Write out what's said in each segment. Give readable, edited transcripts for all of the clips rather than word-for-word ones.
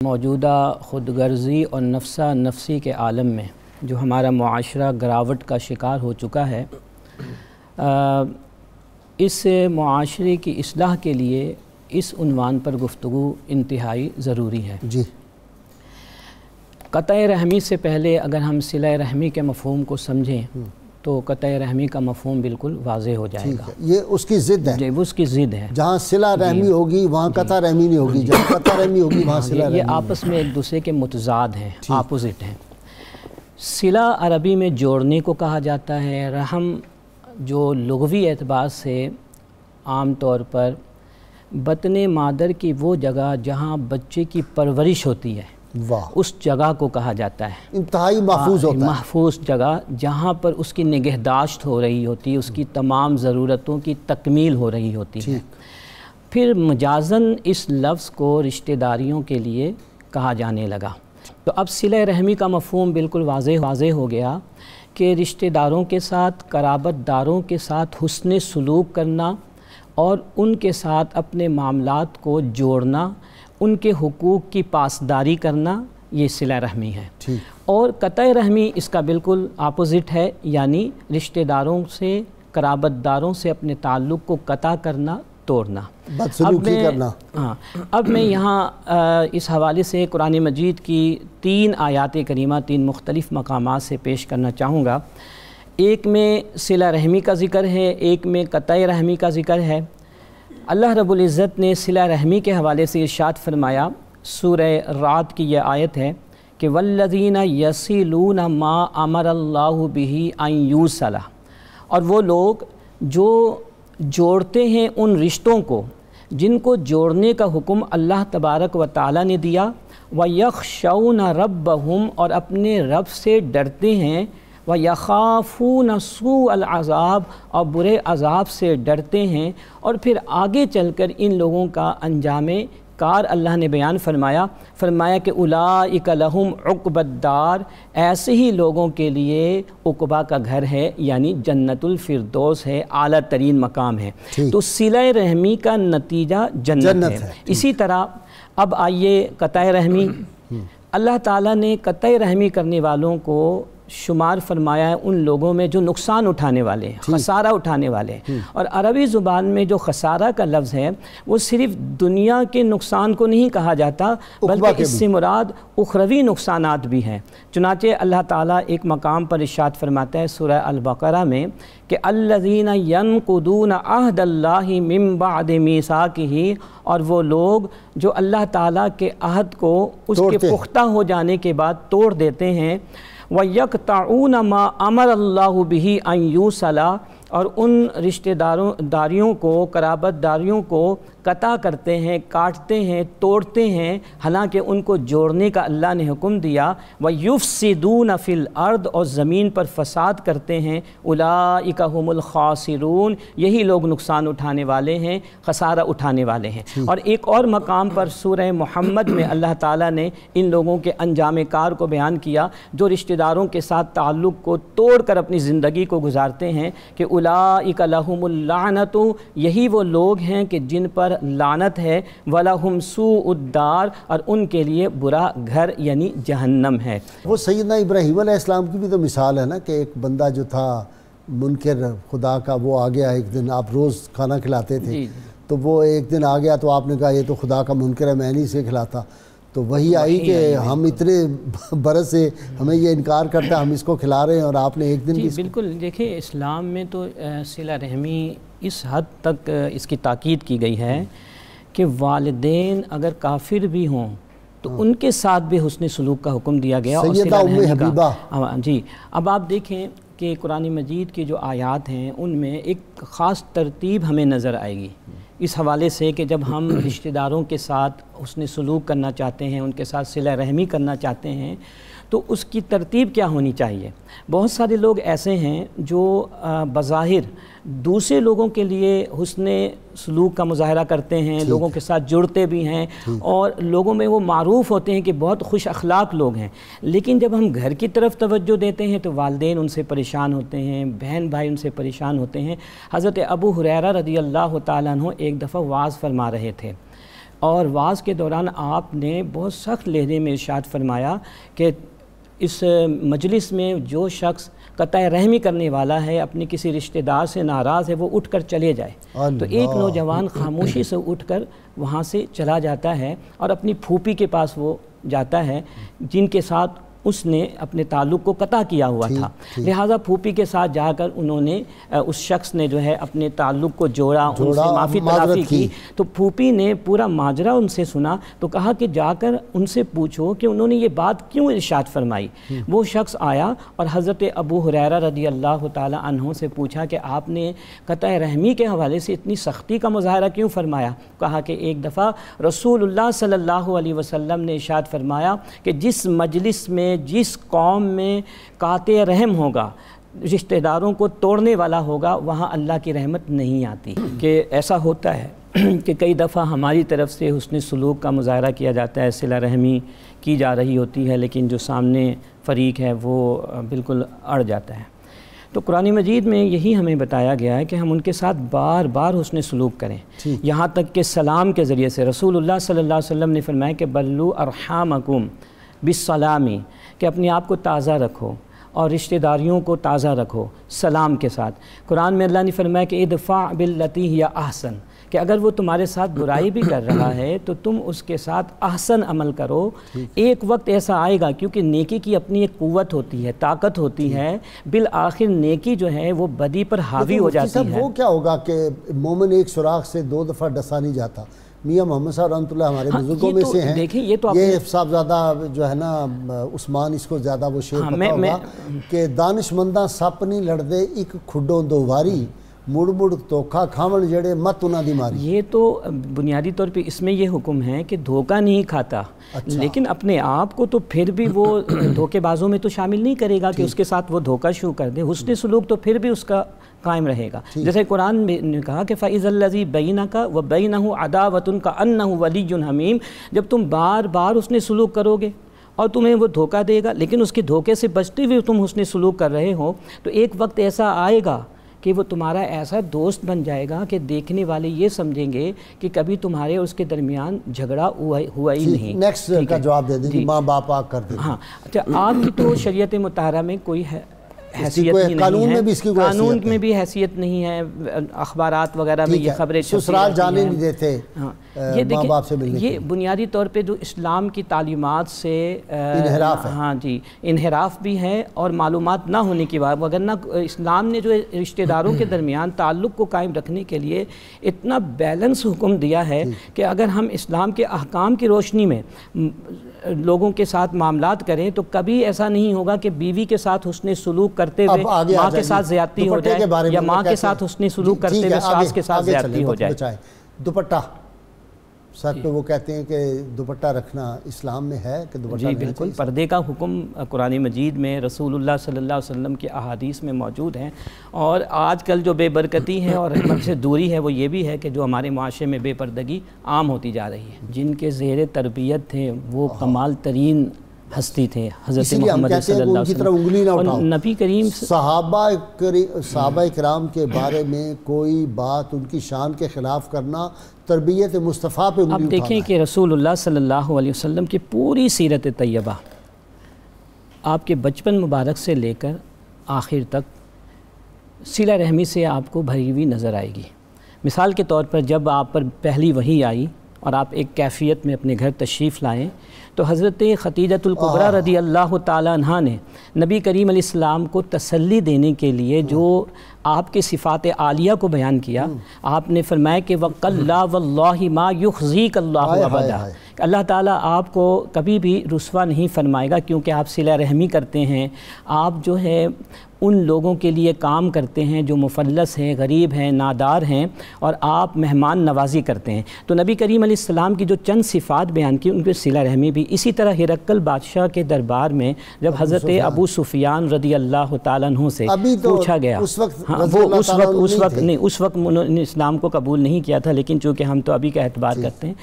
موجودہ خود غرضی اور نفسا نفسی کے عالم میں جو ہمارا معاشرہ گراوٹ کا شکار ہو چکا ہے، اس معاشرے کی اصلاح کے لیے اس عنوان پر گفتگو انتہائی ضروری ہے۔ جی، قطع رحمی سے پہلے اگر ہم صلہ رحمی کے مفہوم کو سمجھیں تو قطع رحمی کا مفہوم بالکل واضح ہو جائے گا۔ یہ اس کی ضد ہے، جی، اس کی ضد ہے۔ جہاں صلہ رحمی ہوگی وہاں قطع رحمی نہیں ہوگی، جہاں قطع رحمی ہوگی وہاں صلہ رحمی۔ یہ آپس میں ایک دوسرے کے متضاد ہیں، اپوزٹ ہیں۔ صلہ عربی میں جوڑنے کو کہا جاتا ہے۔ رحم جو لغوی اعتبار سے عام طور پر بطن مادر کی وہ جگہ جہاں بچے کی پرورش ہوتی ہے، اس جگہ کو کہا جاتا ہے۔ انتہائی محفوظ ہوتا ہے، محفوظ جگہ جہاں پر اس کی نگہداشت ہو رہی ہوتی ہے، اس کی تمام ضرورتوں کی تکمیل ہو رہی ہوتی ہے۔ پھر مجازن اس لفظ کو رشتہ داریوں کے لیے کہا جانے لگا۔ تو اب صلہ رحمی کا مفہوم بالکل واضح ہو گیا کہ رشتہ داروں کے ساتھ، قرابت داروں کے ساتھ حسن سلوک کرنا اور ان کے ساتھ اپنے معاملات کو جوڑنا، ان کے حقوق کی پاسداری کرنا، یہ صلہ رحمی ہے۔ اور قطع رحمی اس کا بالکل اپوزٹ ہے، یعنی رشتہ داروں سے، قرابت داروں سے اپنے تعلق کو قطع کرنا، توڑنا، بدسلوکی کرنا۔ اب میں یہاں اس حوالے سے قرآن مجید کی 3 آیات کریمہ 3 مختلف مقامات سے پیش کرنا چاہوں گا۔ ایک میں صلہ رحمی کا ذکر ہے، ایک میں قطع رحمی کا ذکر ہے۔ اللہ رب العزت نے صلہ رحمی کے حوالے سے ارشاد فرمایا، سورہ رعد کی یہ آیت ہے کہ وَالَّذِينَ يَصِلُونَ مَا أَمَرَ اللَّهُ بِهِ أَن يُوصَلَ، اور وہ لوگ جو جوڑتے ہیں ان رشتوں کو جن کو جوڑنے کا حکم اللہ تبارک و تعالیٰ نے دیا، وَيَخْشَوْنَ رَبَّهُمْ، اور اپنے رب سے ڈرتے ہیں، وَيَخَافُونَ سُوءَ الْعَذَابِ، اور برے عذاب سے ڈرتے ہیں۔ اور پھر آگے چل کر ان لوگوں کا انجام کار اللہ نے بیان فرمایا کہ اولئک لہم عقبی الدار، ایسے ہی لوگوں کے لیے عقبہ کا گھر ہے، یعنی جنت الفردوس ہے، اعلیٰ ترین مقام ہے۔ تو صلہ رحمی کا نتیجہ جنت ہے۔ اسی طرح اب آئیے قطع رحمی۔ اللہ تعالیٰ نے قطع رحمی کرنے والوں کو شمار فرمایا ہے ان لوگوں میں جو نقصان اٹھانے والے ہیں، خسارہ اٹھانے والے ہیں۔ اور عربی زبان میں جو خسارہ کا لفظ ہے وہ صرف دنیا کے نقصان کو نہیں کہا جاتا، بلکہ اس سے مراد اخروی نقصانات بھی ہیں۔ چنانچہ اللہ تعالیٰ ایک مقام پر ارشاد فرماتا ہے سورہ البقرہ میں کہ الذین ینقضون عہد اللہ من بعد میثاقہ، اور وہ لوگ جو اللہ تعالیٰ کے عہد کو اس کے پختہ ہو جانے کے بعد توڑ دیتے ہیں، وَيَقْطَعُونَ مَا أَمَرَ اللَّهُ بِهِ أَن يُوصَلَ، اور ان رشتہ داریوں کو، قرابت داریوں کو قطع کرتے ہیں، کاٹتے ہیں، توڑتے ہیں، حالانکہ ان کو جوڑنے کا اللہ نے حکم دیا۔ وَيُفْسِدُونَ فِي الْأَرْضِ، اور زمین پر فساد کرتے ہیں۔ اولئک هم الخاسرون، یہی لوگ نقصان اٹھانے والے ہیں، خسارہ اٹھانے والے ہیں۔ اور ایک اور مقام پر سورہ محمد میں اللہ تعالیٰ نے ان لوگوں کے انجام کار کو بیان کیا جو رشتہ داروں کے ساتھ تعلق کو توڑ کر اپنی زندگی کو گزارتے ہیں کہ اولئک لہم اللعنۃ، یہی وہ لوگ ہیں کہ جن پر لعنت ہے، وَلَهُمْ سُوءُ الدَّارِ، اور ان کے لیے برا گھر یعنی جہنم ہے۔ وہ سیدنا ابراہیم علیہ السلام کی بھی تو مثال ہے نا کہ ایک بندہ جو تھا منکر خدا کا، وہ آ گیا ایک دن، آپ روز کھانا کھلاتے تھے تو وہ ایک دن آ گیا تو آپ نے کہا یہ تو خدا کا منکر ہے، میں نہیں اسے کھلاتا۔ تو وہی آئی کہ ہم اتنے برس سے ہمیں یہ انکار کرتا ہے، ہم اس کو کھلا رہے ہیں، اور آپ نے ایک دن بھی بالکل۔ دیکھیں اسلام میں تو صلہ رحمی اس حد تک اس کی تاکید کی گئی ہے کہ والدین اگر کافر بھی ہوں تو ان کے ساتھ بھی حسن سلوک کا حکم دیا گیا۔ سیدہ ام حبیبہ، جی، اب آپ دیکھیں کہ قرآن مجید کی جو آیات ہیں ان میں ایک خاص ترتیب ہمیں نظر آئے گی اس حوالے سے کہ جب ہم رشتہ داروں کے ساتھ حسن سلوک کرنا چاہتے ہیں، ان کے ساتھ صلہ رحمی کرنا چاہتے ہیں تو اس کی ترتیب کیا ہونی چاہیے۔ بہت سارے لوگ ایسے ہیں جو بظاہر دوسرے لوگوں کے لیے حسن سلوک کا مظاہرہ کرتے ہیں، لوگوں کے ساتھ جڑتے بھی ہیں اور لوگوں میں وہ معروف ہوتے ہیں کہ بہت خوش اخلاق لوگ ہیں، لیکن جب ہم گھر کی طرف توجہ دیتے ہیں تو والدین ان سے پریشان ہوتے ہیں، بہن بھائی ان سے پریشان ہوتے ہیں۔ حضرت ابو ہریرہ رضی اللہ تعالیٰ عنہ ایک دفعہ وعظ فرما رہے تھے اور وعظ کے دوران آپ نے بہت سخت لہجے میں ارشاد فرمایا کہ اس مجلس میں جو شخص قطع رحمی کرنے والا ہے، اپنے کسی رشتہ دار سے ناراض ہے، وہ اٹھ کر چلے جائے۔ تو ایک نوجوان خاموشی سے اٹھ کر وہاں سے چلا جاتا ہے اور اپنی پھوپھی کے پاس وہ جاتا ہے جن کے ساتھ اس نے اپنے تعلق کو قطع کیا ہوا تھا، لہٰذا پھوپھی کے ساتھ جا کر انہوں نے اس شخص نے جو ہے اپنے تعلق کو جوڑا، ان سے معافی تلافی کی۔ تو پھوپھی نے پورا ماجرا ان سے سنا تو کہا کہ جا کر ان سے پوچھو کہ انہوں نے یہ بات کیوں ارشاد فرمائی۔ وہ شخص آیا اور حضرت ابو ہریرہ رضی اللہ تعالی عنہ سے پوچھا کہ آپ نے قطع رحمی کے حوالے سے اتنی سختی کا مظاہرہ کیوں فرمایا؟ کہا کہ ایک دفعہ رسول اللہ صلی اللہ علیہ وسلم نے ارشاد فرمایا کہ جس مجلس میں، جس قوم میں قاطع رحم ہوگا، رشتہ داروں کو توڑنے والا ہوگا، وہاں اللہ کی رحمت نہیں آتی۔ کہ ایسا ہوتا ہے کہ کئی دفعہ ہماری طرف سے حسن سلوک کا مظاہرہ کیا جاتا ہے، صلہ رحمی کی جا رہی ہوتی ہے، لیکن جو سامنے فریق ہے وہ بالکل اڑ جاتا ہے۔ تو قرآن مجید میں یہی ہمیں بتایا گیا ہے کہ ہم ان کے ساتھ بار بار حسن سلوک کریں، یہاں تک کہ سلام کے ذریعے سے۔ رسول اللہ صلی اللہ علیہ وسلم نے فرمایا کہ بلو ارحامکم بالسلامی، کہ اپنے آپ کو تازہ رکھو اور رشتہ داریوں کو تازہ رکھو سلام کے ساتھ۔ قرآن میں اللہ نے فرمایا کہ ادفع باللتی ہی احسن، کہ اگر وہ تمہارے ساتھ برائی بھی کر رہا ہے تو تم اس کے ساتھ احسن عمل کرو۔ ایک وقت ایسا آئے گا، کیونکہ نیکی کی اپنی ایک قوت ہوتی ہے، طاقت ہوتی ہے، بالآخر نیکی جو ہے وہ بدی پر حاوی ہو جاتی ہے۔ وہ کیا ہوگا کہ مومن ایک سوراخ سے 2 دفعہ ڈسا نہیں جاتا؟ میاں محمد صاحب رحمۃ اللہ ہمارے بزرگوں میں سے ہیں، یہ صاحبزادہ جو ہے نا عثمان، اس کو زیادہ وہ شعر پتا ہوگا کہ دانش منداں سپ نہیں لڑدے ایک کھڈوں دو واری، مڑ مڑ دھوکا کھاون جڑے مت انہاں دی ماری۔ یہ تو بنیادی طور پہ اس میں یہ حکم ہے کہ دھوکہ نہیں کھاتا، لیکن اپنے آپ کو تو پھر بھی وہ دھوکے بازوں میں تو شامل نہیں کرے گا کہ اس کے ساتھ وہ دھوکہ شروع کر دے۔ حسن سلوک تو پھر بھی اس کا قائم رہے گا۔ جیسے قرآن نے کہا کہ فَإِذَا الَّذِي بَيْنَكَ وَبَيْنَهُ عَدَاوَةٌ كَأَنَّهُ وَلِيٌّ حَمِيمٌ، جب تم بار بار حسن سلوک کرو گے اور تمہیں وہ دھوکہ دے گا، لیکن اس کے دھوکے سے بچتے ہوئے تم حسن سلوک کر رہے ہو، تو ایک وقت ایسا آئے گا کہ وہ تمہارا ایسا دوست بن جائے گا کہ دیکھنے والے یہ سمجھیں گے کہ کبھی تمہارے اور اس کے درمیان جھگڑا ہوا ہی نہیں۔ نیکسٹ کا جواب دے دیں، ماں باپ آگ کر دیں۔ ہاں اچھا، آپ کی تو شریعت مطہرہ میں کوئی حیثیت ہی نہیں ہے، قانون میں بھی حیثیت نہیں ہے، اخبارات وغیرہ میں یہ خبریں سسرال جانے نہیں دیتے ماں باپ سے ملنے۔ یہ بنیادی طور پہ جو اسلام کی تعلیمات سے انحراف ہے، ہاں جی انحراف بھی ہے اور معلومات نہ ہونے کی بات، وگرنہ اسلام نے جو رشتہ داروں کے درمیان تعلق کو قائم رکھنے کے لیے اتنا بیلنس حکم دیا ہے کہ اگر ہم اسلام کے احکام کی روشنی میں لوگوں کے ساتھ معاملات کریں تو کبھی ایسا نہیں ہوگا کہ بیوی کے ساتھ حسن سلوک کرتے ہوئے ماں کے ساتھ زیادتی ہو جائے، یا ماں کے ساتھ حسن سلوک کرتے ہوئے ساس کے ساتھ زیادتی ہو جائے۔ دوپٹہ سر پہ وہ کہتے ہیں کہ دوپٹہ رکھنا اسلام میں ہے کہ دوپٹہ؟ جی بالکل، پردے کا حکم قرآن مجید میں، رسول اللہ صلی اللہ علیہ وسلم کے احادیث میں موجود ہیں۔ اور آج کل جو بے برکتی ہے اور رحمت سے دوری ہے وہ یہ بھی ہے کہ جو ہمارے معاشرے میں بے پردگی عام ہوتی جا رہی ہے۔ جن کے زیر تربیت تھے وہ کمال ترین ہستی تھے، حضرت محمد صلی اللہ علیہ وسلم، اور نبی کریم صحابہ کرام کے بارے میں کوئی بات ان کی شان کے خلاف کرنا تربیت مصطفیٰ پہ انگلی اٹھانا ہے۔ اب دیکھیں کہ رسول اللہ صلی اللہ علیہ وسلم کی پوری سیرت طیبہ آپ کے بچپن مبارک سے لے کر آخر تک صلہ رحمی سے آپ کو بھری ہوئی نظر آئے گی۔ مثال کے طور پر جب آپ پر پہلی وحی آئی اور آپ ایک کیفیت میں اپنے گھر تشریف لائیں تو حضرت خدیجۃ الکبریٰ رضی اللہ تعالیٰ عنہا نے نبی کریم علیہ السلام کو تسلی دینے کے لیے جو آپ کے صفات عالیہ کو بیان کیا، آپ نے فرمایا کہ وَقَلَّا وَاللَّهِ مَا يُخْزِيكَ اللَّهُ أَبَدًا، اللہ تعالیٰ آپ کو کبھی بھی رسوا نہیں فرمائے گا، کیونکہ آپ صلہ رحمی کرتے ہیں، آپ جو ہے ان لوگوں کے لیے کام کرتے ہیں جو مفلس ہیں، غریب ہیں، نادار ہیں، اور آپ مہمان نوازی کرتے ہیں۔ تو نبی کریم علیہ السلام کی جو چند صفات بیان کی ان پہ صلہ رحمی بھی۔ اسی طرح ہرقل بادشاہ کے دربار میں جب حضرت ابو سفیان رضی اللہ تعالیٰ عنہ سے پوچھا گیا، اس وقت انہوں نے اسلام کو قبول نہیں کیا تھا، لیکن چونکہ ہم تو ابھی کا اعتبار کرتے ہیں،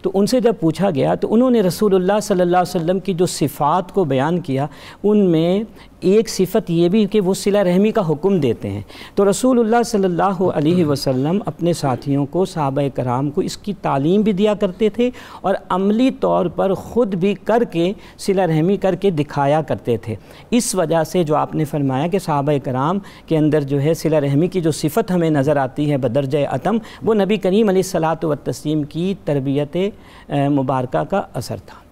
تو ان سے جب پوچھا گیا تو انہوں نے رسول اللہ صلی اللہ علیہ وسلم کی جو صفات کو بیان کیا، ان میں ایک صفت یہ بھی کہ وہ صلہ رحمی کا حکم دیتے ہیں۔ تو رسول اللہ صلی اللہ علیہ وسلم اپنے ساتھیوں کو، صحابہ کرام کو اس کی تعلیم بھی دیا کرتے تھے اور عملی طور پر خود بھی کر کے صلہ رحمی کر کے دکھایا کرتے تھے۔ اس وجہ سے جو آپ نے فرمایا کہ صحابہ کرام کے اندر جو ہے صلہ رحمی کی جو صفت ہمیں نظر آتی ہے بدرجہ اتم، وہ نبی کریم علیہ الصلاۃ والتسلیم کی تربیت مبارکہ کا اثر تھا۔